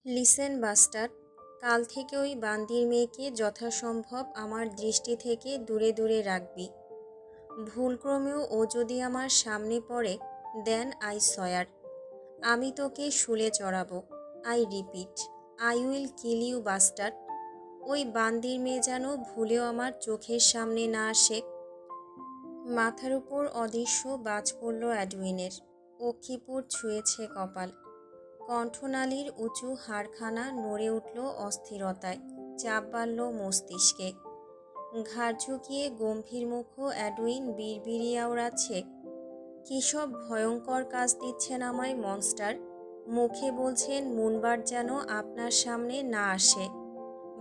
Listen bastard, কাল থেকে ওই বান্দির মেয়েকে যথাসম্ভব আমার দৃষ্টি থেকে দূরে দূরে রাখবি। ভুলক্রমেও ও যদি আমার সামনে পড়ে, দেন আই সয়ার, আমি তোকে শুলে চড়াবো। I repeat, I will kill you bastard. ওই বান্দির মেয়ে যেন ভুলেও আমার চোখের সামনে না আসে। মাথার উপর অদৃশ্য বাজ পড়ল অ্যাডউইনের। অক্ষিপুর ছুঁয়েছে কপাল। কণ্ঠনালীর উঁচু হাড়খানা নড়ে উঠল অস্থিরতায়, চাপ বাড়ল মস্তিষ্কে। ঘাড় ঝুঁকিয়ে গম্ভীর মুখ অ্যাডউইন বিড়বিড়িয়ে আওড়াচ্ছে, কী সব ভয়ঙ্কর কাজ দিচ্ছেন আমায় মনস্টার। মুখে বলছেন মুনবার যেন আপনার সামনে না আসে,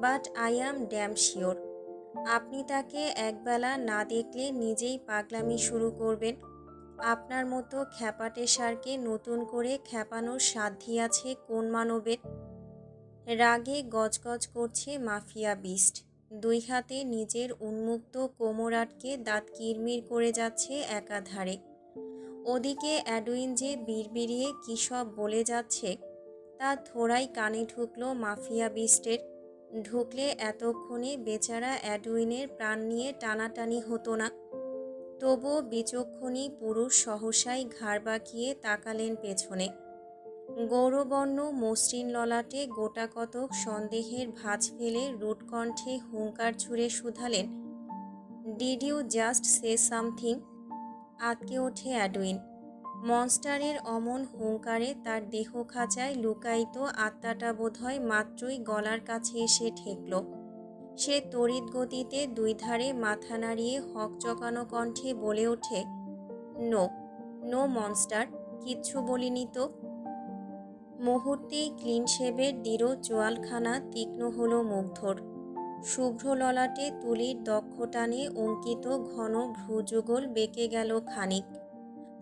but I am damn sure আপনি তাকে একবেলা না দেখলে নিজেই পাগলামি শুরু করবেন। আপনার মতো খ্যাপাটে ষাঁড়কে নতুন করে খ্যাপানোর সাধ্যি আছে কোন মানবের? রাগে গজগজ করছে মাফিয়া বিস্ট। দুই হাতে নিজের উন্মুক্ত কোমর আটকে দাঁত কিরমির করে যাচ্ছে একাধারে। ওদিকে অ্যাডউইন যে বিড়বিড়িয়ে কী সব বলে যাচ্ছে, তা থোড়াই কানে ঢুকলো মাফিয়া বিস্টের। ঢুকলে এতক্ষণে বেচারা অ্যাডউইনের প্রাণ নিয়ে টানাটানি হতো না। তবুও বিচক্ষণী পুরুষ সহসাই ঘাড় বাঁকিয়ে তাকালেন পেছনে। গৌরবর্ণ মসৃণ ললাটে গোটা কতক সন্দেহের ভাঁজ ফেলে রুটকণ্ঠে হুঙ্কার ছুঁড়ে শুধালেন, did you just say something? আঁতকে ওঠে অ্যাডউইন। মনস্টারের অমন হুঙ্কারে তার দেহ খাঁচায় লুকায়িত আত্মাটা বোধহয় মাত্রই গলার কাছে এসে ঠেকল। সে তড়িৎ গতিতে দুই ধারে মাথা নাড়িয়ে হকচকানো কণ্ঠে বলে ওঠে, নো, নো মনস্টার, কিচ্ছু বলিনি তো। মুহূর্তেই ক্লিন শেভের দৃঢ় চোয়ালখানা তীক্ষ্ণ হল মুগ্ধর। শুভ্র ললাটে তুলির দক্ষ টানে অঙ্কিত ঘন ভ্রুযুগল বেঁকে গেল খানিক।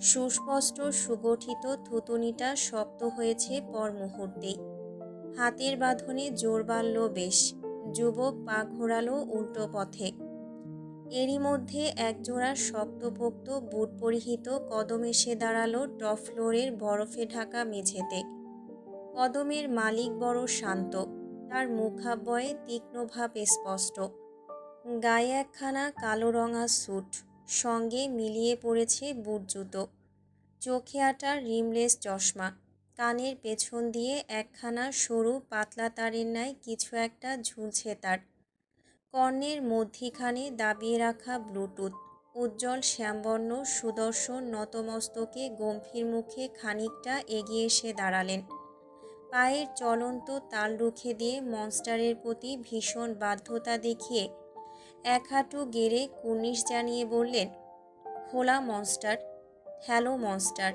সুস্পষ্ট সুগঠিত থুতুনিটা শক্ত হয়েছে পর মুহূর্তেই। হাতের বাঁধনে জোর বাড়ল বেশ। যুবক পা ঘোরালো উল্টো পথে। এরই মধ্যে একজোড়া শক্তপোক্ত বুট পরিহিত কদম এসে দাঁড়ালো টপ ফ্লোরের বরফে ঢাকা মেঝেতে। কদমের মালিক বড় শান্ত, তার মুখাবয়বে তীক্ষ্ণ ভাব স্পষ্ট। গায়ে একখানা কালো রঙা স্যুট, সঙ্গে মিলিয়ে পড়েছে বুট জুতো। চোখে আটা রিমলেস চশমা, কানের পেছন দিয়ে একখানা সরু পাতলা তারের ন্যায় কিছু একটা ঝুলছে তার। কর্ণের মধ্যিখানে দাবিয়ে রাখা ব্লুটুথ। উজ্জ্বল শ্যামবর্ণ সুদর্শন নতমস্তকে গম্ভীর মুখে খানিকটা এগিয়ে এসে দাঁড়ালেন। পায়ের চলন্ত তাল রুখে দিয়ে মনস্টারের প্রতি ভীষণ বাধ্যতা দেখিয়ে এক হাঁটু গেড়ে কুর্নিশ জানিয়ে বললেন, হোলা মনস্টার। Hello monster.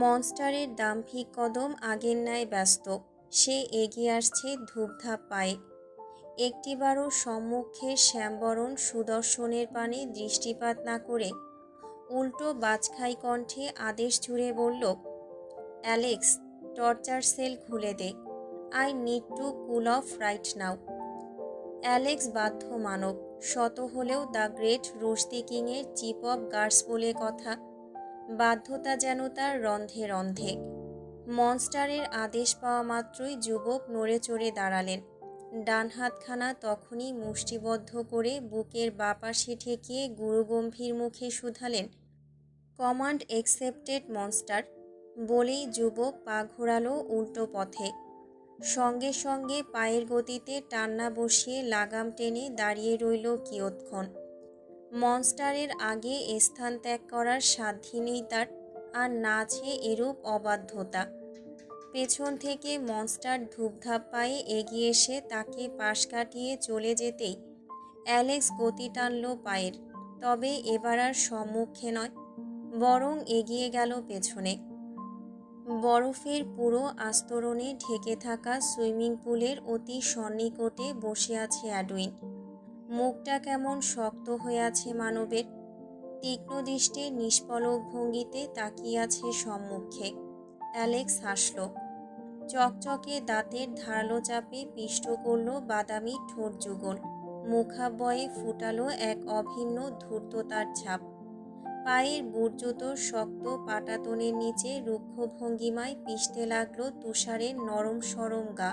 মনস্টারের দাম্ভিক কদম আগের ন্যায় ব্যস্ত। সে এগিয়ে আসছে ধূপধাপ পায়ে। একটিবারও সম্মুখের শ্যামবরণ সুদর্শনের পানে দৃষ্টিপাত না করে উল্টো বাজখাই কণ্ঠে আদেশ জুড়ে বলল, অ্যালেক্স, টর্চার সেল খুলে দে। I need to cool off right now. Alex বাধ্য মানব, শত হলেও দ্য গ্রেট রুশদি কিংয়ের চিফ অব গার্ডস বলে কথা। বাধ্যতা যেন তার রন্ধে রন্ধে। মনস্টারের আদেশ পাওয়া মাত্রই যুবক নড়ে চড়ে দাঁড়ালেন। ডান হাতখানা তখনই মুষ্টিবদ্ধ করে বুকের বাপাশে ঠেকিয়ে গুরুগম্ভীর মুখে শুধালেন, কমান্ড একসেপ্টেড মনস্টার। বলেই যুবক পা ঘোরালো উল্টো পথে। সঙ্গে সঙ্গে পায়ের গতিতে টান্না বসিয়ে লাগাম টেনে দাঁড়িয়ে রইল কিয়ৎক্ষণ। মনস্টারের আগে স্থান ত্যাগ করার সাধ্যি নেই তার, আর না আছে এরূপ অবাধ্যতা। পেছন থেকে মনস্টার ধূপধাপ পায়ে এগিয়ে এসে তাকে পাশ কাটিয়ে চলে যেতেই অ্যালেক্স গতি টানল পায়ের। তবে এবার আর সম্মুখে নয়, বরং এগিয়ে গেল পেছনে। বরফের পুরো আস্তরণে ঢেকে থাকা সুইমিং পুলের অতি সন্নিকটে বসে আছে অ্যাডউইন। মুখটা কেমন শক্ত হয়ে আছে মানবের। তীক্ষ্ণ দৃষ্টির নিষ্পলক ভঙ্গিতে তাকিয়ে আছে সম্মুখে। অ্যালেক্স হাসল। চকচকে দাঁতের ধারালো চাপে পিষ্ট করল বাদামি ঠোঁট যুগল। মুখাবয়ে ফুটালো এক অভিন্ন ধূর্ততার ছাপ। পায়ের বুট জুতোর শক্ত পাটাতনের নিচে রুক্ষ ভঙ্গিমায় পিষতে লাগলো তুষারের নরম সরম গা।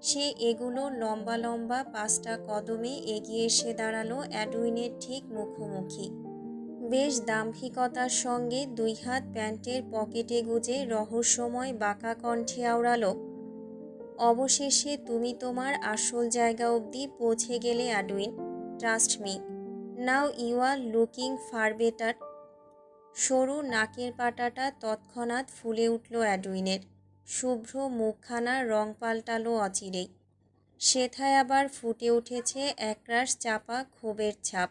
সে এগুলো লম্বা লম্বা 5টা কদমে এগিয়ে এসে দাঁড়ালো অ্যাডুইনের ঠিক মুখোমুখি। বেশ দাম্ভিকতার সঙ্গে 2 হাত প্যান্টের পকেটে গুজে রহস্যময় বাঁকা কণ্ঠে আওড়ালো, অবশেষে তুমি তোমার আসল জায়গা অবধি পৌঁছে গেলে Adwin. Trust me, now you are looking far better. সরু নাকের পাটাটা তৎক্ষণাৎ ফুলে উঠল অ্যাডুইনের। শুভ্র মুখখানার রং পাল্টালো অচিরেই। সেথায় আবার ফুটে উঠেছে একরাশ চাপা ক্ষোভের ছাপ।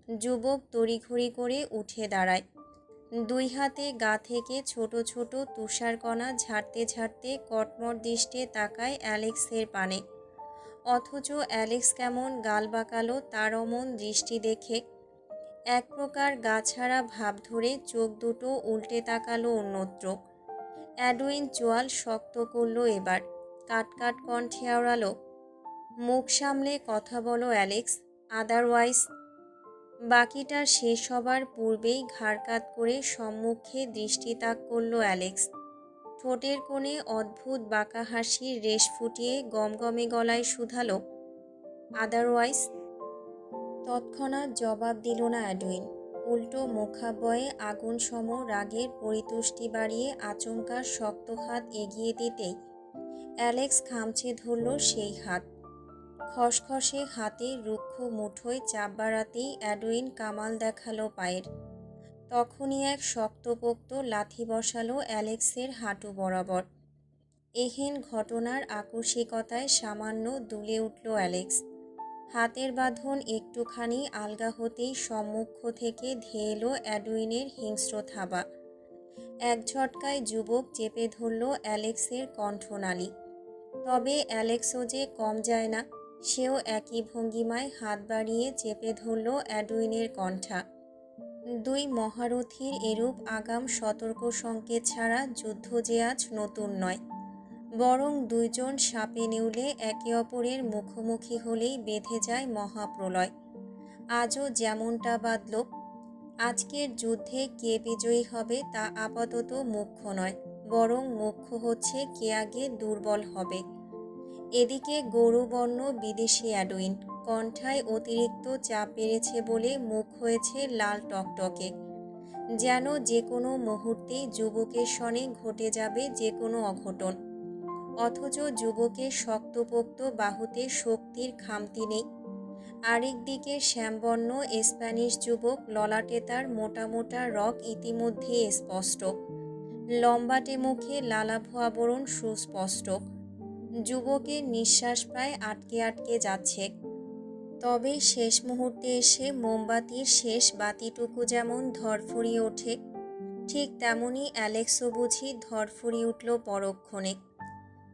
যুবক তড়িঘড়ি করে উঠে দাঁড়ায়। 2 হাতে গা থেকে ছোট ছোট তুষারকণা ঝাড়তে ঝাড়তে কটমট দৃষ্টে তাকায় অ্যালেক্সের পানে। অথচ অ্যালেক্স কেমন গাল বাঁকালো তার অমন দৃষ্টি দেখে। এক প্রকার গাছাড়া ভাব ধরে চোখ দুটো উল্টে তাকালো অন্যত্র। অ্যাডুইন চোয়াল শক্ত করল এবার। কাটকাট কণ্ঠে আওড়ালো, মুখ সামলে কথা বলো অ্যালেক্স, আদারওয়াইজ। বাকিটা শেষ হবার পূর্বেই ঘাড় কাত করে সম্মুখে দৃষ্টিতাক করল অ্যালেক্স। ঠোঁটের কোণে অদ্ভুত বাঁকা হাসির রেশ ফুটিয়ে গমগমে গলায় শুধালো, আদারওয়াইজ। তৎক্ষণাৎ জবাব দিল না অ্যাডুইন। উল্টো মুখাবয়ে আগুন সম রাগের পরিতুষ্টি বাড়িয়ে আচমকা শক্ত হাত এগিয়ে দিতেই অ্যালেক্স খামচে ধরল সেই হাত। খসখসে হাতে রুক্ষ মুঠোয় চাপ বাড়াতেই অ্যাডুইন কামাল দেখালো পায়ের। তখনই এক শক্তপোক্ত লাথি বসালো অ্যালেক্সের হাঁটু বরাবর। এহেন ঘটনার আকস্মিকতায় সামান্য দুলে উঠল অ্যালেক্স। হাতের বাঁধন একটুখানি আলগা হতেই সম্মুখ থেকে ধেয়ে এলো অ্যাডুইনের হিংস্র থাবা। এক ঝটকায় যুবক চেপে ধরল অ্যালেক্সের কণ্ঠনালী। তবে অ্যালেক্সও যে কম যায় না, সেও একই ভঙ্গিমায় হাত বাড়িয়ে চেপে ধরল অ্যাডুইনের কণ্ঠা। 2 মহারথীর এরূপ আগাম সতর্ক সংকেত ছাড়া যুদ্ধ যে আজ নতুন নয়, বরং 2 জন সাপে নেউলে একে অপরের মুখোমুখি হলেই বেঁধে যায় মহাপ্রলয়। আজও যেমনটা বাধল। আজকের যুদ্ধে কে বিজয়ী হবে তা আপাতত মুখ্য নয়, বরং মুখ্য হচ্ছে কে আগে দুর্বল হবে। এদিকে গৌরবর্ণ বিদেশি অ্যাডুইন কণ্ঠায় অতিরিক্ত চাপ বেড়েছে বলে মুখ হয়েছে লাল টকটকে, যেন যে কোনো মুহূর্তেই যুবকের সনে ঘটে যাবে যে কোনো অঘটন। অথচ যুবকের শক্তপোক্ত বাহুতে শক্তির খামতি নেই। আরেক দিকে শ্যামবর্ণ স্প্যানিশ যুবক ললাটে তার মোটা মোটা রক ইতিমধ্যে স্পষ্ট। লম্বাটে মুখে লালাভ আবরণ সুস্পষ্ট। যুবকের নিঃশ্বাস প্রায় আটকে আটকে যাচ্ছে। তবে শেষ মুহূর্তে এসে মোমবাতির শেষ বাতিটুকু যেমন ধরফরিয়ে ওঠে, ঠিক তেমনি অ্যালেক্সও বুঝি ধরফরিয়ে উঠল পরক্ষণে।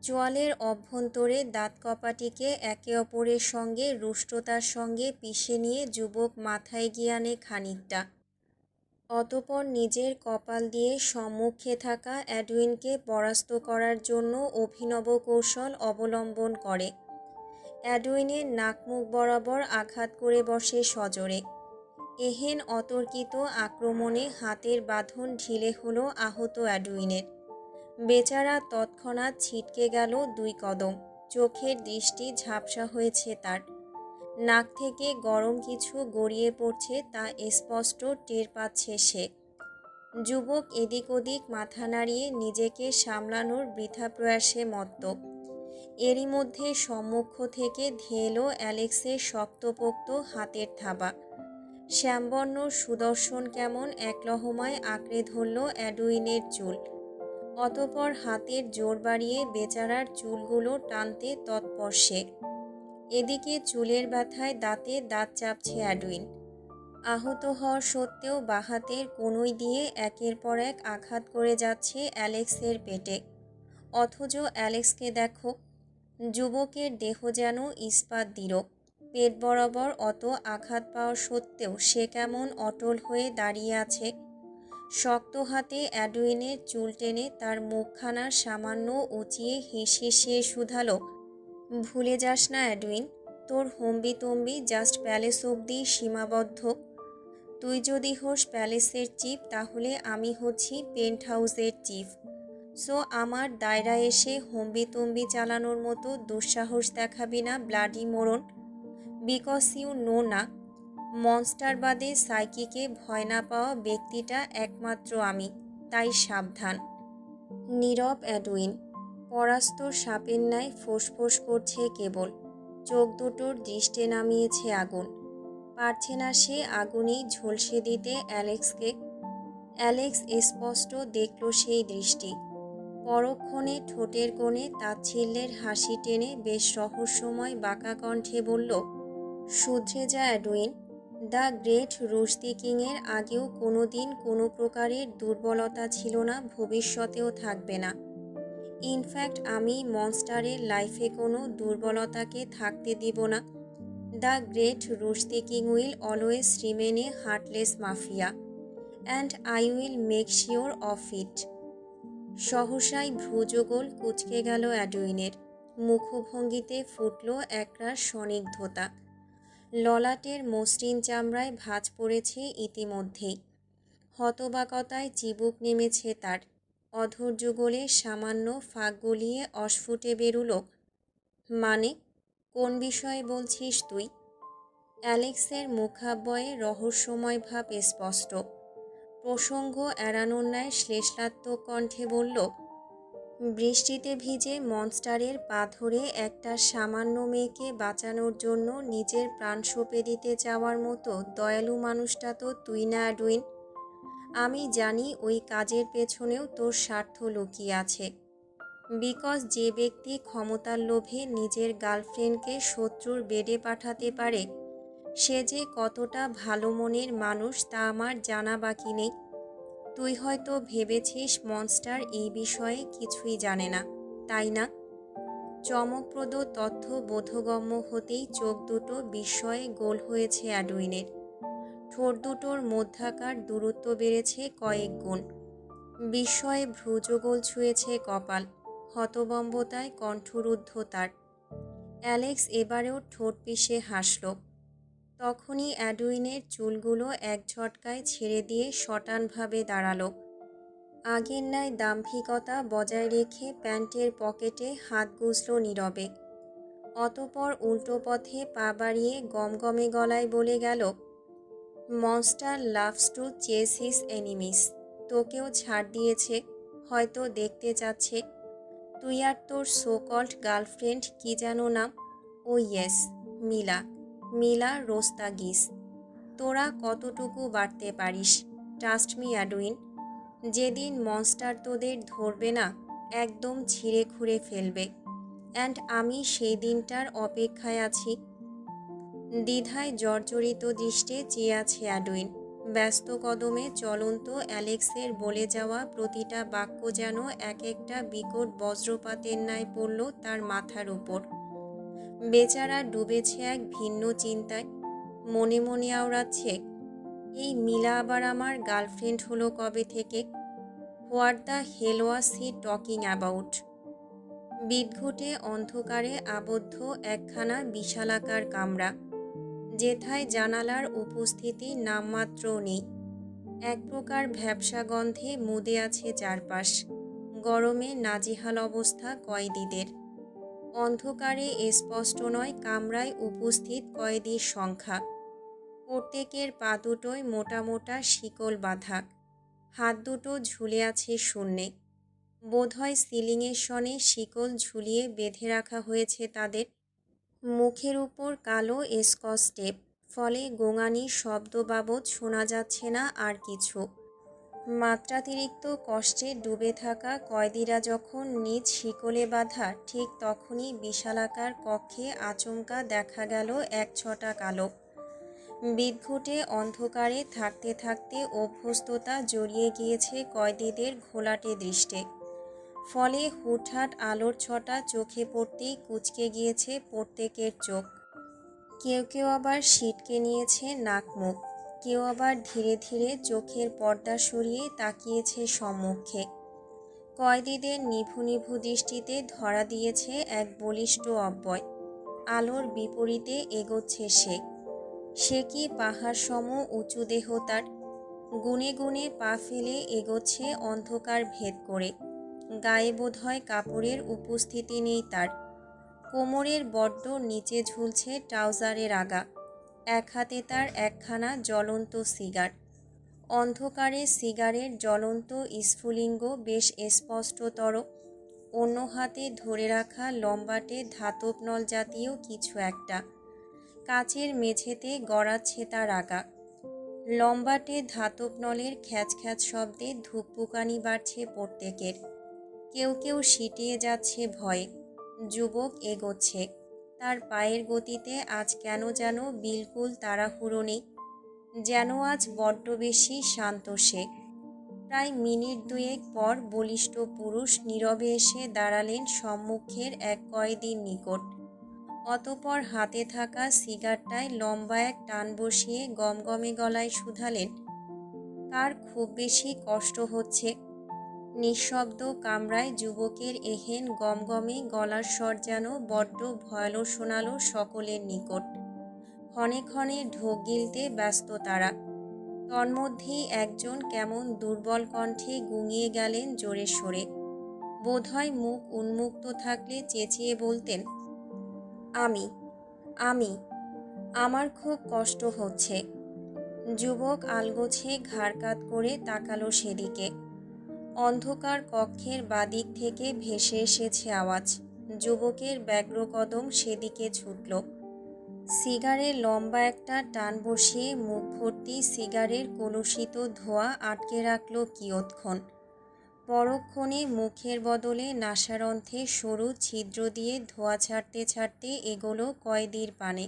চোয়ালের অভ্যন্তরে দাঁত কপাটিকে একে অপরের সঙ্গে রুষ্টতার সঙ্গে পিষে নিয়ে যুবক মাথায় গিয়ে আনে খানিকটা। অতঃপর নিজের কপাল দিয়ে সম্মুখে থাকা অ্যাডুইনকে পরাস্ত করার জন্য অভিনব কৌশল অবলম্বন করে। অ্যাডুইনের নাকমুখ বরাবর আঘাত করে বসে সজোরে। এহেন অতর্কিত আক্রমণে হাতের বাঁধন ঢিলে হলো আহত অ্যাডুইনের। বেচারা তৎক্ষণাৎ ছিটকে গেল 2 কদম। চোখের দৃষ্টি ঝাপসা হয়েছে তার। নাক থেকে গরম কিছু গড়িয়ে পড়ছে তা স্পষ্ট টের পাচ্ছে সে। যুবক এদিক ওদিক মাথা নাড়িয়ে নিজেকে সামলানোর বৃথা প্রয়াসে মত্ত। এরই মধ্যে সম্মুখ থেকে ধেয়ে এলো অ্যালেক্সের শক্তপোক্ত হাতের থাবা। শ্যামবর্ণ সুদর্শন কেমন এক লহমায় আঁকড়ে ধরল অ্যাডুইনের চুল। অতঃপর হাতের জোর বাড়িয়ে বেচারার চুলগুলো টানতে তৎপর সে। এদিকে চুলের ব্যথায় দাঁতে দাঁত চাপছে অ্যাডুইন। আহত হওয়া সত্ত্বেও বাহাতের কনুই দিয়ে একের পর এক আঘাত করে যাচ্ছে অ্যালেক্সের পেটে। অথচ অ্যালেক্সকে দেখো, যুবকের দেহ যেন ইস্পাত দৃঢ়। পেট বরাবর অত আঘাত পাওয়া সত্ত্বেও সে কেমন অটল হয়ে দাঁড়িয়ে আছে। শক্ত হাতে অ্যাডুইনের চুল টেনে তার মুখখানা সামান্য উঁচিয়ে হিসিয়ে শুধালো, ভুলে যাস না অ্যাডুইন, তোর হম্বিতম্বি জাস্ট প্যালেস অবধি সীমাবদ্ধ। তুই যদি হোস প্যালেসের চিফ তাহলে আমি হচ্ছি পেন্ট হাউসের চিফ। সো আমার দায়রায় এসে হম্বিতম্বি চালানোর মতো দুঃসাহস দেখাবি না ব্লাডি মোরন। বিকজ ইউ নো না, মনস্টার বাদে সাইকিকে ভয় না পাওয়া ব্যক্তিটা একমাত্র আমি, তাই সাবধান। নীরব অ্যাডউইন। পরাস্ত সাপের ন্যায় ফোঁস করছে কেবল, চোখ দুটোর দৃষ্টে নামিয়েছে আগুন। পারছে না সে আগুনেই ঝলসে দিতে অ্যালেক্সকে। অ্যালেক্স স্পষ্ট দেখল সেই দৃষ্টি। পরক্ষণে ঠোঁটের কোণে তাচ্ছিল্যের হাসি টেনে বেশ রহস্যময় বাঁকা কণ্ঠে বলল, শুধরে যা অ্যাডউইন। দ্য গ্রেট রুশদি কিংয়ের আগেও কোনো দিন কোনো প্রকারের দুর্বলতা ছিল না, ভবিষ্যতেও থাকবে না। ইনফ্যাক্ট আমি মনস্টারের লাইফে কোনো দুর্বলতাকে থাকতে দিব না। The great Rushdi king will always remain a heartless mafia, and I will make sure of it. সহসাই ভ্রুযোগল কুঁচকে গেল অ্যাডউইনের। মুখভঙ্গিতে ফুটল একরাশ স্বনিগ্ধতা। ললাটের মসৃণ চামড়ায় ভাঁজ পড়েছে ইতিমধ্যেই। হতবাকতায় চিবুক নেমেছে তার। অধর যুগলে সামান্য ফাঁক গলিয়ে অস্ফুটে বেরুল, মানে কোন বিষয়ে বলছিস তুই? অ্যালেক্সের মুখাব্যয়ে রহস্যময় ভাব স্পষ্ট। প্রসঙ্গ এড়ানোর ন্যায় শ্লেষাত্মক কণ্ঠে বলল, বৃষ্টিতে ভিজে মনস্টারের পা ধরে একটা সামান্য মেয়েকে বাঁচানোর জন্য নিজের প্রাণ সঁপে দিতে চাওয়ার মতো দয়ালু মানুষটা তো তুই না অ্যাডউইন। আমি জানি ওই কাজের পেছনেও তোর স্বার্থ লুকিয়ে আছে। বিকজ যে ব্যক্তি ক্ষমতার লোভে নিজের গার্লফ্রেন্ডকে শত্রুর বেডে পাঠাতে পারে সে যে কতটা ভালো মনের মানুষ তা আমার জানা বাকি নেই। তুই হয়তো ভেবেছিস মনস্টার এই বিষয়ে কিছুই জানে না, তাই না? চমকপ্রদ তথ্য বোধগম্য হতেই চোখ দুটো বিস্ময়ে গোল হয়েছে অ্যাডউইনের। ঠোঁট দুটোর মধ্যাকার দূরত্ব বেড়েছে কয়েক গুণ। বিস্ময়ে ভ্রুযোগল ছুঁয়েছে কপাল। হতবম্বতায় কণ্ঠরুদ্ধ তার। অ্যালেক্স এবারেও ঠোঁট পিষে হাসল। তখনই অ্যাডউইনের চুলগুলো এক ঝটকায় ছেড়ে দিয়ে শটানভাবে দাঁড়ালো। আগের ন্যায় দাম্ভিকতা বজায় রেখে প্যান্টের পকেটে হাত গুজল নীরবে। অতপর উল্টো পথে পা বাড়িয়ে গমগমে গলায় বলে গেল, monster loves to chase his enemies. তোকেও ছাড় দিয়েছে, হয়তো দেখতে চাচ্ছে। তুই আর তোর সো কল্ড গার্লফ্রেন্ড কি যেন নাম? ও ইয়েস, মিলা। মিলা রোস্তাগিস। তোরা কতটুকু বাড়তে পারিস? ট্রাস্ট মি অ্যাডউইন, যেদিন মনস্টার তোদের ধরবে না একদম ছিঁড়ে খুঁড়ে ফেলবে। অ্যান্ড আমি সেই দিনটার অপেক্ষায় আছি। দ্বিধায় জর্জরিত দৃষ্টে চেয়ে আছে অ্যাডউইন। ব্যস্ত কদমে চলন্ত অ্যালেক্সের বলে যাওয়া প্রতিটা বাক্য যেন এক একটা বিকট বজ্রপাতের ন্যায় পড়ল তার মাথার উপর। বেচারা ডুবেছে এক ভিন্ন চিন্তায়। মনে মনে আওড়াচ্ছে, এই মিলা আবার আমার গার্লফ্রেন্ড হলো কবে থেকে? What the hell was he talking about? বিদঘুটে অন্ধকারে আবদ্ধ একখানা বিশালাকার কামরা, যেথায় জানালার উপস্থিতি নামমাত্রও নেই। এক প্রকার ভ্যাপসা গন্ধে মুদে আছে চারপাশ। গরমে নাজেহাল অবস্থা কয়েদিদের। অন্ধকারে স্পষ্ট নয় কামরায় উপস্থিত কয়েদির সংখ্যা। প্রত্যেকের পা দুটোয় মোটা মোটা শিকল বাঁধা। হাত দুটো ঝুলে আছে শূন্যে। বোধহয় সিলিংয়ের সনে শিকল ঝুলিয়ে বেঁধে রাখা হয়েছে তাদের। মুখের উপর কালো স্কচ টেপ, ফলে গোঙানির শব্দ বাবদ শোনা যাচ্ছে না আর কিছু। মাত্রাতিরিক্ত কষ্টে ডুবে থাকা কয়েদিরা যখন নিজ শিকলে বাঁধা, ঠিক তখনই বিশালাকার কক্ষে আচমকা দেখা গেল এক ছটা কালো। বিদঘুটে অন্ধকারে থাকতে থাকতে অভ্যস্ততা জড়িয়ে গিয়েছে কয়েদিদের ঘোলাটে দৃষ্টে। ফলে হুটহাট আলোর ছটা চোখে পড়তেই কুঁচকে গিয়েছে প্রত্যেকের চোখ। কেউ কেউ আবার সিটকে নিয়েছে নাক মুখ, কেউ আবার ধীরে ধীরে চোখের পর্দা সরিয়ে তাকিয়েছে সম্মুখে। কয়েদিদের নিভু নিভু দৃষ্টিতে ধরা দিয়েছে এক বলিষ্ঠ অব্যয়। আলোর বিপরীতে এগোচ্ছে সে। সে কি পাহাড় সম উঁচু দেহ তার। গুনে গুনে পা ফেলে এগোচ্ছে অন্ধকার ভেদ করে। গায়ে বোধহয় কাপড়ের উপস্থিতি নেই তার। কোমরের বড্ড নিচে ঝুলছে ট্রাউজারের আগা। এক হাতে তার একখানা জ্বলন্ত সিগার। অন্ধকারে সিগারের জ্বলন্ত স্ফুলিঙ্গ বেশ স্পষ্টতর। অন্য হাতে ধরে রাখা লম্বাটে ধাতব নল জাতীয় কিছু একটা। কাচের মেঝেতে গড়াচ্ছে তার আগা। লম্বাটে ধাতব নলের খ্যাচ খ্যাচ শব্দে ধুকপুকানি বাড়ছে প্রত্যেকের। কেউ কেউ সিটিয়ে যাচ্ছে ভয়ে। যুবক এগোচ্ছে। তার পায়ের গতিতে আজ কেন যেন বিলকুল তাড়াহুড়ো নেই। যেন আজ বড্ড বেশি শান্ত সে। প্রায় মিনিট দুয়েক পর বলিষ্ঠ পুরুষ নীরবে এসে দাঁড়ালেন সম্মুখের এক কয়েদির নিকট। অতঃপর হাতে থাকা সিগারটায় লম্বা এক টান বসিয়ে গমগমে গলায় শুধালেন, কার খুব বেশি কষ্ট হচ্ছে? নিঃশব্দ কামরায় যুবকের এহেন গমগমে গলার স্বর যেন বড্ড ভয়ালো শোনালো সকলের নিকট। ক্ষণে ক্ষণে ঢোক গিলতে ব্যস্ত তারা। তন্মধ্যেই একজন কেমন দুর্বল কণ্ঠে গুঙিয়ে গেলেন জোরে সোরে। বোধহয় মুখ উন্মুক্ত থাকলে চেঁচিয়ে বলতেন, আমি আমি আমার খুব কষ্ট হচ্ছে। যুবক আলগোছে ঘাড় কাত করে তাকালো সেদিকে। অন্ধকার কক্ষের বাদিক থেকে ভেসে এসেছে আওয়াজ। যুবকের ব্যগ্র কদম সেদিকে ছুটল। সিগারের লম্বা একটা টান বসিয়ে মুখ ভর্তি সিগারের কলুষিত ধোঁয়া আটকে রাখল কিয়ৎক্ষণ। পরক্ষণে মুখের বদলে নাসারন্ধ্রে সরু ছিদ্র দিয়ে ধোঁয়া ছাড়তে ছাড়তে এগোলো কয়েদির পানে।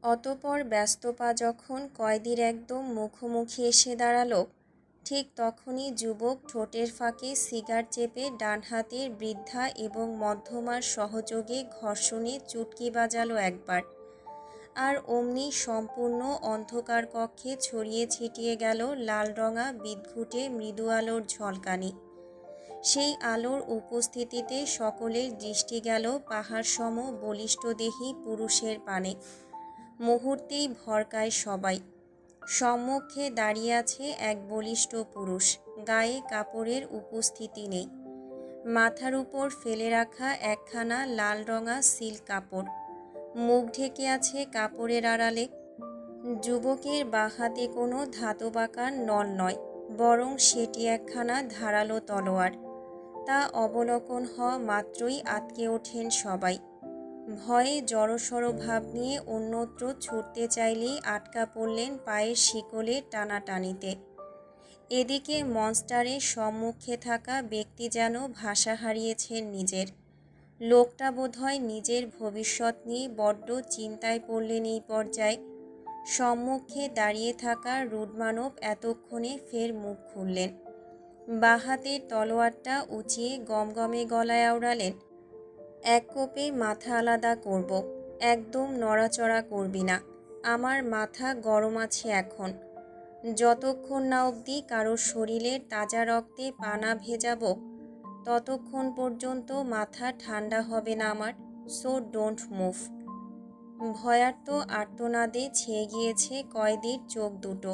অতঃপর ব্যস্ত পা যখন কয়েদির একদম মুখোমুখি এসে দাঁড়ালো, ঠিক তখনই যুবক ঠোঁটের ফাঁকে সিগার চেপে ডান হাতের বৃদ্ধা এবং মধ্যমার সহযোগে ঘর্ষণে চুটকি বাজালো একবার। আর অমনি সম্পূর্ণ অন্ধকার কক্ষে ছড়িয়ে ছিটিয়ে গেল লালরঙা বিদঘুটে মৃদু আলোর ঝলকানি। সেই আলোর উপস্থিতিতে সকলের দৃষ্টি গেল পাহাড়সম বলিষ্ঠদেহী পুরুষের পানে। মুহূর্তেই ভরকায় সবাই। সম্মুখে দাঁড়িয়ে আছে এক বলিষ্ঠ পুরুষ। গায়ে কাপড়ের উপস্থিতি নেই। মাথার উপর ফেলে রাখা একখানা লালরঙা সিল্ক কাপড়। মুখ ঢেকে আছে কাপড়ের আড়ালে। যুবকের বাঁ হাতে কোনো ধাতবাকার নল নয়, বরং সেটি একখানা ধারালো তলোয়ার। তা অবলোকন হওয়া মাত্রই আঁতকে ওঠেন সবাই। ভয়ে জড়সড় ভাব নিয়ে অন্যত্র ছুটতে চাইলেই আটকা পড়লেন পায়ের শিকলে টানাটানিতে। এদিকে মনস্টারের সম্মুখে থাকা ব্যক্তি যেন ভাষা হারিয়েছেন নিজের। লোকটা বোধহয় নিজের ভবিষ্যৎ নিয়ে বড্ড চিন্তায় পড়লেন এই পর্যায়ে। সম্মুখে দাঁড়িয়ে থাকা রুডমানব এতক্ষণে ফের মুখ খুললেন। বাঁ হাতের তলোয়ারটা উঁচিয়ে গমগমে গলায় আওড়ালেন, এক কোপে মাথা আলাদা করব। একদম নড়াচড়া করবি না। আমার মাথা গরম আছে এখন। যতক্ষণ না অবধি কারোর শরীরের তাজা রক্তে পানা ভেজাবো, ততক্ষণ পর্যন্ত মাথা ঠান্ডা হবে না আমার। So don't move. ভয়ার্ত আর্তনাদে ছেয়ে গিয়েছে কয়েদির চোখ দুটো।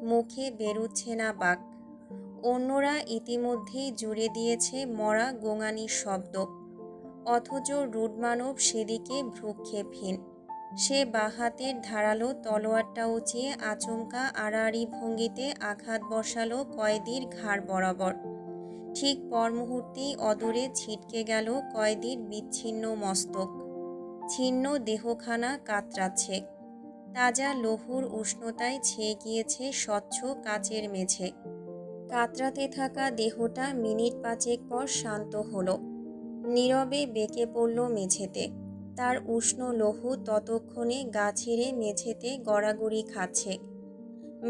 মুখে বেরুচ্ছে না বাক। অন্যরা ইতিমধ্যেই জুড়ে দিয়েছে মরা গোঙানির শব্দ। অথচ রুডমানব সেদিকে ভ্রুক্ষেপহীন। সে বাঁ হাতের ধারালো তলোয়ারটা উঁচিয়ে আচমকা আড়াআড়ি ভঙ্গিতে আঘাত বসালো কয়েদির ঘাড় বরাবর। ঠিক পর মুহূর্তেই অদূরে ছিটকে গেল কয়েদির বিচ্ছিন্ন মস্তক। ছিন্ন দেহখানা কাতরাচ্ছে। তাজা লৌহর উষ্ণতায় ছেয়ে গিয়েছে স্বচ্ছ কাচের মেঝে। কাতরাতে থাকা দেহটা মিনিট পাঁচেক পর শান্ত হলো। নীরবে বেঁকে পড়ল মেঝেতে। তার উষ্ণ লৌহ ততক্ষণে গা ছেড়ে মেঝেতে গড়াগড়ি খাচ্ছে।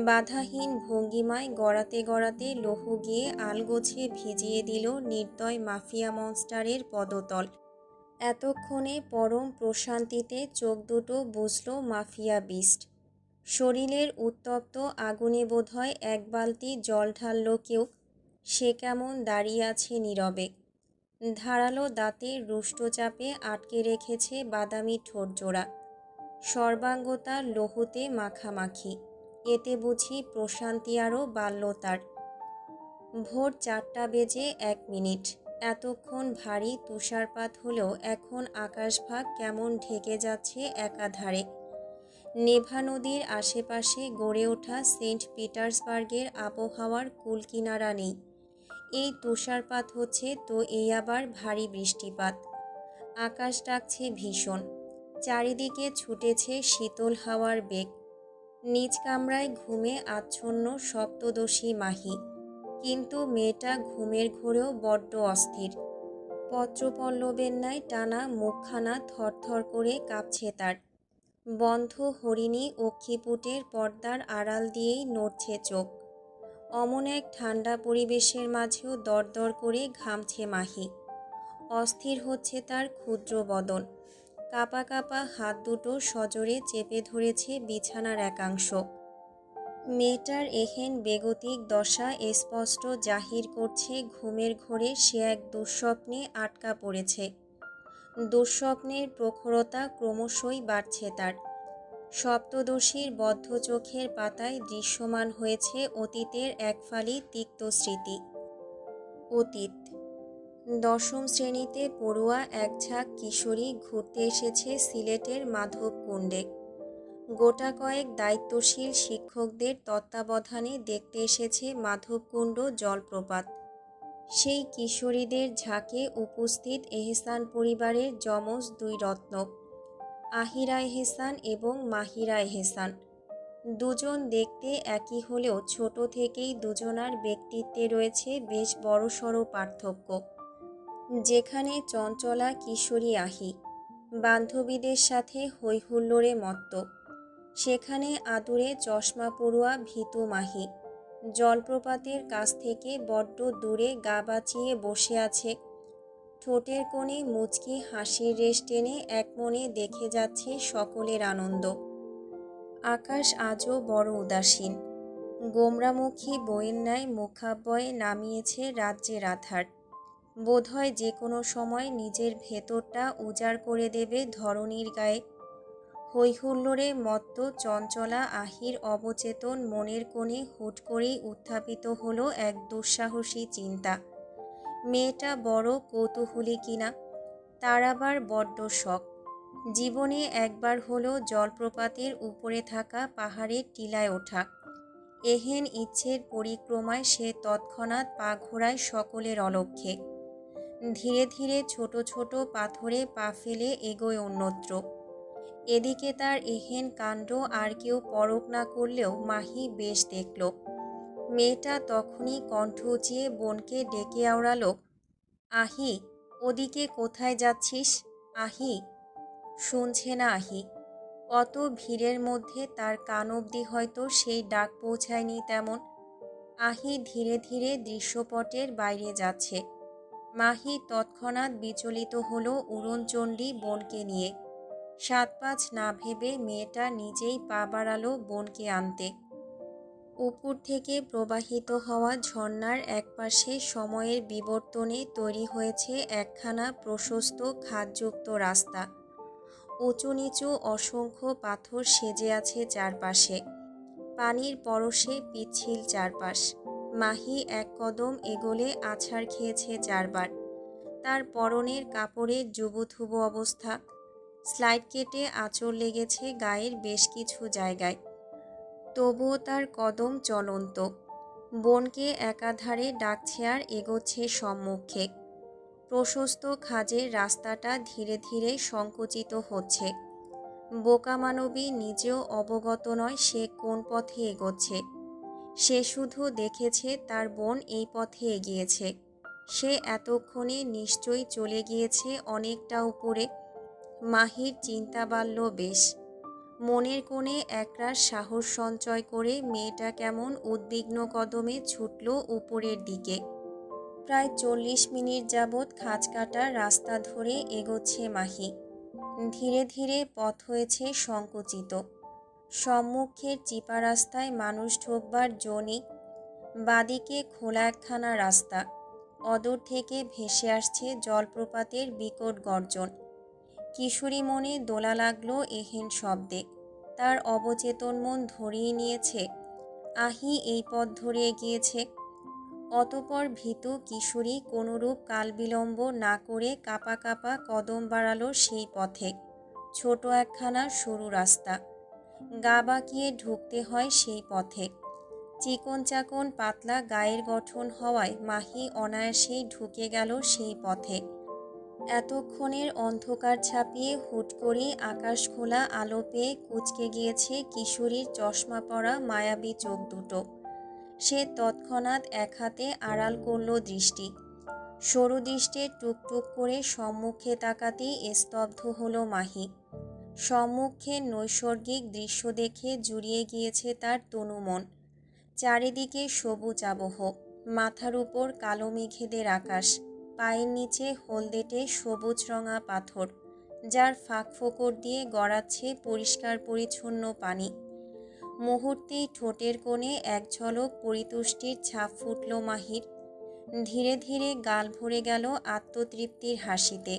বাধাহীন ভঙ্গিমায় গড়াতে গড়াতে লৌহ গিয়ে আলগোছে ভিজিয়ে দিল নির্দয় মাফিয়া মনস্টারের পদতল। এতক্ষণে পরম প্রশান্তিতে চোখ দুটো বুঝল মাফিয়া বিস্ট। শরীরের উত্তপ্ত আগুনে বোধহয় এক বালতি জল ঢালল কেউ। সে কেমন দাঁড়িয়ে আছে নীরবে। ধারালো দাঁতের রুষ্ট চাপে আটকে রেখেছে বাদামি ঠোঁটজোড়া। সর্বাঙ্গতা লহুতে মাখামাখি, এতে বুঝি প্রশান্তি আরও বাড়ল তার। ভোর 4:01। এতক্ষণ ভারী তুষারপাত হলেও এখন আকাশভাগ কেমন ঢেকে যাচ্ছে একাধারে। নেভা নদীর আশেপাশে গড়ে ওঠা সেন্ট পিটার্সবার্গের আবহাওয়ার কুলকিনারা নেই। এই তুষারপাত হচ্ছে তো এই আবার ভারী বৃষ্টিপাত। আকাশ ডাকছে ভীষণ, চারিদিকে ছুটেছে শীতল হাওয়ার বেগ। নিজ কামরায় ঘুমে আচ্ছন্ন সপ্তদশী মাহি, কিন্তু মেয়েটা ঘুমের ঘোরেও বড্ড অস্থির। পত্রপল্লবের ন্যায় টানা মুখখানা থরথর করে কাঁপছে তার। বন্ধ হরিণী অক্ষিপুটের পর্দার আড়াল দিয়েই নড়ছে চোখ। অমন এক ঠান্ডা পরিবেশের মাঝেও দরদর করে ঘামছে মাহি। অস্থির হচ্ছে তার ক্ষুদ্র বদন। কাঁপা কাঁপা হাত দুটো সজোরে চেপে ধরেছে বিছানার একাংশ। মেয়েটার এহেন বেগতিক দশা স্পষ্ট জাহির করছে ঘুমের ঘোরে সে এক দুঃস্বপ্নে আটকা পড়েছে। দুঃস্বপ্নের প্রখরতা ক্রমশই বাড়ছে তার। সপ্তদশীর বদ্ধ চোখের পাতায় দৃশ্যমান হয়েছে অতীতের এক ফালি তিক্ত স্মৃতি। অতীত। দশম শ্রেণীতে পড়ুয়া এক ঝাঁক কিশোরী ঘুরতে এসেছে সিলেটের মাধবকুণ্ডে। গোটা কয়েক দায়িত্বশীল শিক্ষকদের তত্ত্বাবধানে দেখতে এসেছে মাধবকুণ্ড জলপ্রপাত। সেই কিশোরীদের ঝাঁকে উপস্থিত এহসান পরিবারের যমজ দুই রত্ন, আহিরা এহসান এবং মাহিরা এহসান। দুজন দেখতে একই হলেও ছোট থেকেই দুজনার ব্যক্তিত্বে রয়েছে বেশ বড়সড় পার্থক্য। যেখানে চঞ্চলা কিশোরী আহি বান্ধবীদের সাথে হৈহুল্লোড়ে মত্ত, সেখানে আদুরে চশমা পড়ুয়া ভীতু মাহি জলপ্রপাতের কাছ থেকে বড্ড দূরে গা বাঁচিয়ে বসে আছে। ঠোঁটের কোণে মুচকি হাসির রেশ টেনে একমনে দেখে যাচ্ছে সকলের আনন্দ। আকাশ আজও বড় উদাসীন। গোমরামুখী বইয়ের ন্যায় মুখাব্বয়ে নামিয়েছে রাজ্যের আধার। বোধহয় যে কোনো সময় নিজের ভেতরটা উজাড় করে দেবে ধরণীর গায়ে। হৈহুল্লোড়ে মত্ত চঞ্চলা আহির অবচেতন মনের কোণে হুট করেই উত্থাপিত হলো এক দুঃসাহসী চিন্তা। মেয়েটা বড় কৌতূহলী কিনা, তার আবার বড্ড শখ। জীবনে একবার হলো জলপ্রপাতের উপরে থাকা পাহাড়ের টিলায় ওঠা। এহেন ইচ্ছের পরিক্রমায় সে তৎক্ষণাৎ পা ঘোরায় সকলের অলক্ষ্যে। ধীরে ধীরে ছোট ছোট পাথরে পা ফেলে এগোয় অন্যত্র। এদিকে তার এহেন কাণ্ড আর কেউ পরখ না করলেও মাহি বেশ দেখল। মেয়েটা তখনই কণ্ঠ উঁচিয়ে বোনকে ডেকে আওড়াল, আহি, ওদিকে কোথায় যাচ্ছিস? আহি। শুনছে না আহি। অত ভিড়ের মধ্যে তার কান অবধি হয়তো সেই ডাক পৌঁছায়নি তেমন। আহি ধীরে ধীরে দৃশ্যপটের বাইরে যাচ্ছে। মাহি তৎক্ষণাৎ বিচলিত হলো উড়নচণ্ডী বোনকে নিয়ে। ৭-৫ না ভেবে মেয়েটা নিজেই পা বাড়ালো বোনকে আনতে। উপর থেকে প্রবাহিত হওয়া ঝর্ণার একপাশে সময়ের বিবর্তনে তৈরি হয়েছে একখানা প্রশস্ত খাদযুক্ত রাস্তা। উঁচু নিচু অসংখ্য পাথর সেজে আছে চারপাশে। পানির পরশে পিচ্ছিল চারপাশ। মাহি এক কদম এগোলে আছাড় খেয়েছে ৪ বার। তার পরনের কাপড়ের জুবুথুবু অবস্থা। স্লাইড কেটে আঁচড় লেগেছে গায়ের বেশ কিছু জায়গায়। তবুও তার কদম চলন্ত। বোনকে একাধারে ডাকছে আর এগোচ্ছে সম্মুখে। প্রশস্ত খাজের রাস্তাটা ধীরে ধীরে সংকুচিত হচ্ছে। বোকা মানবী নিজেও অবগত নয় সে কোন পথে এগোচ্ছে। সে শুধু দেখেছে তার বোন এই পথে এগিয়েছে। সে এতক্ষণে নিশ্চয়ই চলে গিয়েছে অনেকটা উপরে। মাহির চিন্তা বাড়ল বেশ। মনের কোণে একরাশ সাহস সঞ্চয় করে মেয়েটা কেমন উদ্বিগ্ন কদমে ছুটল উপরের দিকে। প্রায় ৪০ মিনিট যাবৎ খাঁজ কাটা রাস্তা ধরে এগোচ্ছে মাহি। ধীরে ধীরে পথ হয়েছে সংকুচিত। সম্মুখের চিপা রাস্তায় মানুষ ঢোকবার জো নেই। বাদিকে খোলা একখানা রাস্তা। অদূর থেকে ভেসে আসছে জলপ্রপাতের বিকট গর্জন। কিশোরী মনে দোলা লাগলো এহেন শব্দে। তার অবচেতন মন ধরিয়ে নিয়েছে আহি এই পথ ধরে এগিয়েছে। অতঃপর ভীতু কিশোরী কোনরূপ কালবিলম্ব না করে কাঁপা কাঁপা কদম বাড়ালো সেই পথে। ছোট একখানা সরু রাস্তা, গা বাঁকিয়ে ঢুকতে হয় সেই পথে। চিকন চাকন পাতলা গায়ের গঠন হওয়ায় মাহি অনায়াসেই ঢুকে গেল সেই পথে। এতক্ষণের অন্ধকার ছাপিয়ে হুট করেই আকাশ খোলা আলো পেয়ে কুঁচকে গিয়েছে কিশোরীর চশমা পরা মায়াবী চোখ দুটো। সে তৎক্ষণাৎ এক হাতে আড়াল করল দৃষ্টি। সরু দৃষ্টে টুকটুক করে সম্মুখে তাকাতেই স্তব্ধ হলো মাহি। সম্মুখে নৈসর্গিক দৃশ্য দেখে জুড়িয়ে গিয়েছে তার তনুমন। চারিদিকে সবুজ আবহ, মাথার উপর কালো মেঘেদের আকাশ, পায়ের নিচে হলদেটে সবুজ রঙা পাথর, যার ফাঁক ফোকর দিয়ে গড়াচ্ছে পরিষ্কার পরিচ্ছন্ন পানি। মুহূর্তেই ঠোঁটের কোণে এক ঝলক পরিতুষ্টির ছাপ ফুটল মাহির। ধীরে ধীরে গাল ভরে গেল আত্মতৃপ্তির হাসিতে।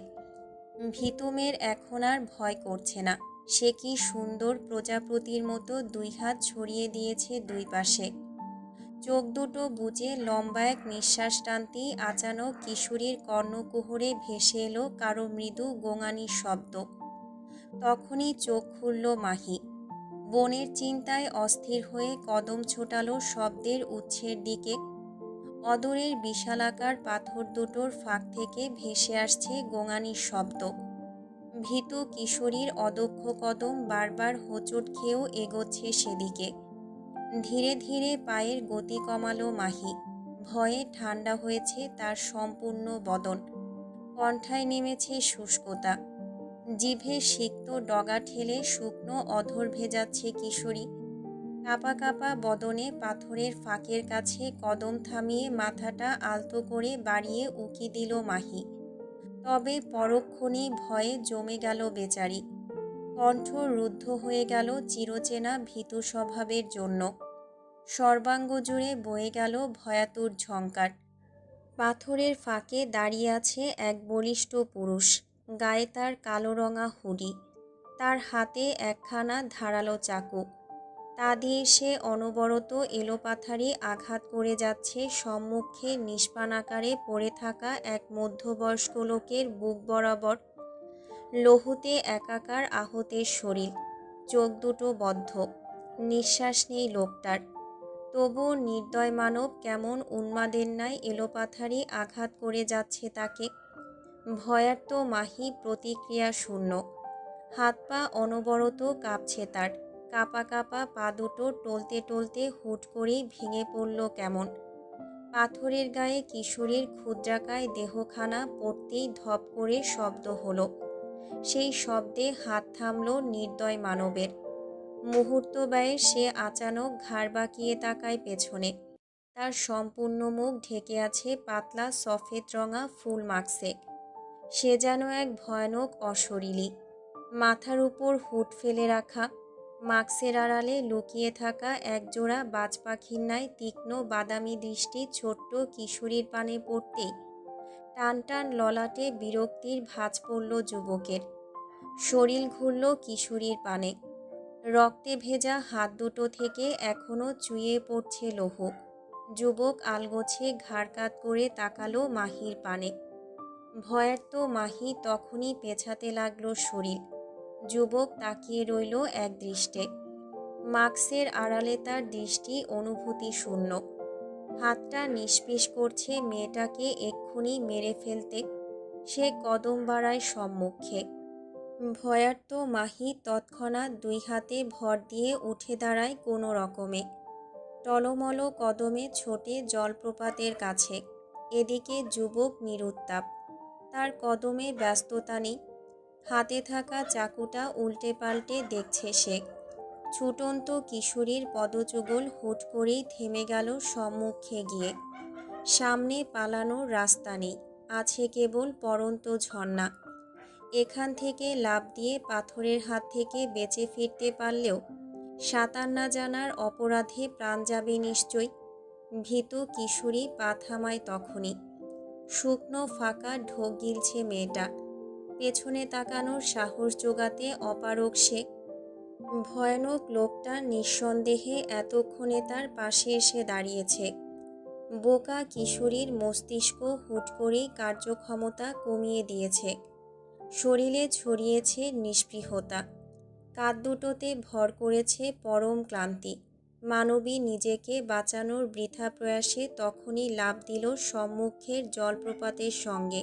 ভীতুমের এখন আর ভয় করছে না। সে কি সুন্দর প্রজাপতির মতো দুই হাত ছড়িয়ে দিয়েছে দুই পাশে। চোখ দুটো বুজে লম্বা এক নিঃশ্বাস টানতেই আচানক কিশোরীর কর্ণকুহরে ভেসে এলো কারো মৃদু গোঙানির শব্দ। তখনই চোখ খুলল মাহি। বনের চিন্তায় অস্থির হয়ে কদম ছোটালো শব্দের উৎসের দিকে। অদূরের বিশালাকার পাথর দুটোর ফাঁক থেকে ভেসে আসছে গোঙানির শব্দ। ভীতু কিশোরীর অদক্ষ কদম বারবার হোঁচট খেয়েও এগোচ্ছে সেদিকে। ধীরে ধীরে পায়ের গতি কমালো মাহি। ভয়ে ঠান্ডা হয়েছে তার সম্পূর্ণ বদন। কণ্ঠায় নেমেছে শুষ্কতা। জিভে সিক্ত ডগা ঠেলে শুকনো অধর ভেজাচ্ছে কিশোরী। কাঁপা কাঁপা বদনে পাথরের ফাঁকের কাছে কদম থামিয়ে মাথাটা আলতো করে বাড়িয়ে উকি দিল মাহি। তবে পরক্ষণেই ভয়ে জমে গেল বেচারি। কণ্ঠ রুদ্ধ হয়ে গেল চিরচেনা ভীতু স্বভাবের জন্য। সর্বাঙ্গ জুড়ে বয়ে গেল ভয়াতুর ঝঙ্কার। পাথরের ফাঁকে দাঁড়িয়ে আছে এক বলিষ্ঠ পুরুষ। গায়ে তার কালো রঙা হুডি, তার হাতে একখানা ধারালো চাকু। তা দিয়ে সে অনবরত এলোপাথারি আঘাত করে যাচ্ছে সম্মুখে নিষ্পাণ আকারে পড়ে থাকা এক মধ্যবয়স্ক লোকের বুক বরাবর। লহুতে একাকার আহতের শরীর, চোখ দুটো বদ্ধ, নিঃশ্বাস নেই লোকটার। তবুও নির্দয় মানব কেমন উন্মাদের ন্যায় এলোপাথারি আঘাত করে যাচ্ছে তাকে। ভয়ার্ত মাহি প্রতিক্রিয়া শূন্য। হাত পা অনবরত কাঁপছে তার। কাঁপা কাঁপা পা দুটো টলতে টলতে হুট করেই ভেঙে পড়ল কেমন। পাথরের গায়ে কিশোরীর ক্ষুদ্রাকায় দেহখানা পড়তেই ধপ করে শব্দ হলো। সেই শব্দে হাত থামল নির্দয় মানবের। মুহূর্ত ব্যয়ে সে আচানক ঘাড় বাঁকিয়ে তাকায় পেছনে। তার সম্পূর্ণ মুখ ঢেকে আছে পাতলা সফেদ রঙা ফুল মাস্কে। সে যেন এক ভয়ানক অশরীরী। মাথার উপর হুড ফেলে রাখা, মাস্কের আড়ালে লুকিয়ে থাকা একজোড়া বাজ পাখির ন্যায় তীক্ষ্ণ বাদামি দৃষ্টি ছোট্ট কিশোরীর পানে পড়তেই টান টান ললাটে বিরক্তির ভাঁজ পড়ল যুবকের। শরীর ঘুরল কিশোরীর পানে। রক্তে ভেজা হাত দুটো থেকে এখনো চুইয়ে পড়ছে লহু। যুবক আলগোছে ঘাড় কাত করে তাকালো মাহির পানে। ভয়ার্ত মাহি তখনই পেছাতে লাগলো শরীর। যুবক তাকিয়ে রইল এক দৃষ্টে। মাস্কের আড়ালে তার দৃষ্টি অনুভূতি শূন্য। হাতটা নিষ্পিস করছে মেয়েটাকে এক্ষুনি মেরে ফেলতে। সে কদম বাড়ায় সম্মুখে। ভয়ার্ত মাহি তৎক্ষণাৎ দুই হাতে ভর দিয়ে উঠে দাঁড়ায় কোনো রকমে। টলমল কদমে ছোটে জলপ্রপাতের কাছে। এদিকে যুবক নিরুত্তাপ। তার কদমে ব্যস্ততা নেই। হাতে থাকা চাকুটা উল্টে পাল্টে দেখছে সে। ছুটন্ত কিশোরীর পদযুগল হুট করেই থেমে গেল সম্মুখে গিয়ে। সামনে পালানোর রাস্তা নেই, আছে কেবল পড়ন্ত ঝর্ণা। এখান থেকে লাফ দিয়ে পাথরের হাত থেকে বেঁচে ফিরতে পারলেও সাঁতার না জানার অপরাধে প্রাণ যাবে নিশ্চয়। ভীতু কিশোরী পা থামায় তখনই। শুকনো ফাঁকা ঢোক গিলছে মেয়েটা। পেছনে তাকানোর সাহস জোগাতে অপারগ সে। ভয়ানক লোকটা নিঃসন্দেহে এতক্ষণে তার পাশে এসে দাঁড়িয়েছে। বোকা কিশোরীর মস্তিষ্ক হুট করেই কার্যক্ষমতা কমিয়ে দিয়েছে। শরীরে ছড়িয়েছে নিস্পৃহতা, কাঁধ দুটোতে ভর করেছে পরম ক্লান্তি। মানবী নিজেকে বাঁচানোর বৃথা প্রয়াসে তখনই লাফ দিল সম্মুখের জলপ্রপাতের সঙ্গে।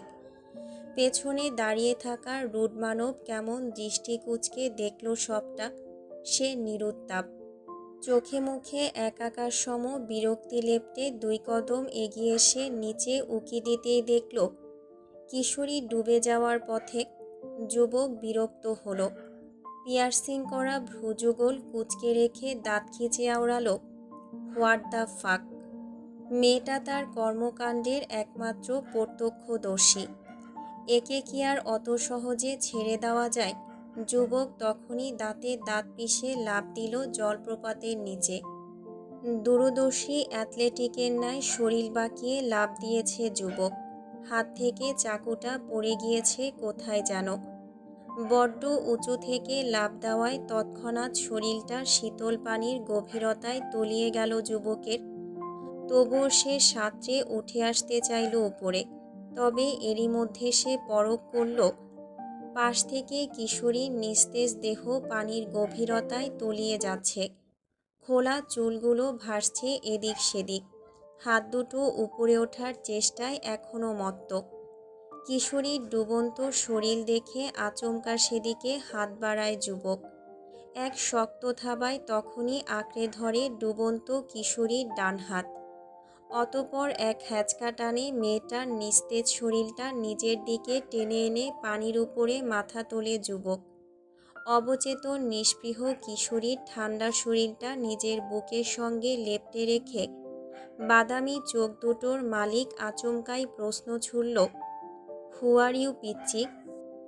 পেছনে দাঁড়িয়ে থাকা রুড মানব কেমন দৃষ্টি কুঁচকে দেখল সবটা। সে নিরুত্তাপ, চোখে মুখে একাকার সম বিরক্তি লেপ্টে 2 কদম এগিয়ে এসে নিচে উকি দিতেই দেখল কিশোরী ডুবে যাওয়ার পথে। যুবক বিরক্ত হলো, পিয়ার্সিং করা ভ্রুযুগল কুঁচকে রেখে দাঁত খিঁচে আওড়ালো, হোয়াট দ্য ফাক। মেয়েটা তার কর্মকাণ্ডের একমাত্র প্রত্যক্ষদর্শী। একে কি আর অত সহজে ছেড়ে দেওয়া যায়? যুবক তখনই দাঁতে দাঁত পিষে লাফ দিল জলপ্রপাতের নিচে। দূরদর্শী অ্যাথলেটিকের ন্যায় শরীর বাঁকিয়ে লাফ দিয়েছে যুবক। হাত থেকে চাকুটা পড়ে গিয়েছে কোথায় যেন। বড্ড উঁচু থেকে লাফ দেওয়ায় তৎক্ষণাৎ শরীরটা শীতল পানির গভীরতায় তলিয়ে গেল যুবকের। তবুও সে সাঁতরে উঠে আসতে চাইল উপরে। তবে এরই মধ্যে সে পরখ করল, পাশ থেকে কিশোরীর নিস্তেজ দেহ পানির গভীরতায় তলিয়ে যাচ্ছে। খোলা চুলগুলো ভাসছে এদিক সেদিক। হাত দুটো উপরে ওঠার চেষ্টায় এখনও মত্ত। কিশোরীর ডুবন্ত শরীর দেখে আচমকা সেদিকে হাত বাড়ায় যুবক। এক শক্ত থাবায় তখনই আঁকড়ে ধরে ডুবন্ত কিশোরীর ডান হাত। অতঃপর এক হ্যাঁচকা টানে মেয়েটার নিস্তেজ শরীরটা নিজের দিকে টেনে এনে পানির উপরে মাথা তোলে যুবক। অবচেতন নিস্পৃহ কিশোরীর ঠান্ডা শরীরটা নিজের বুকের সঙ্গে লেপ্টে রেখে বাদামি চোখ দুটোর মালিক আচমকাই প্রশ্ন ছুড়ল, হু আর ইউ পিচ্চি?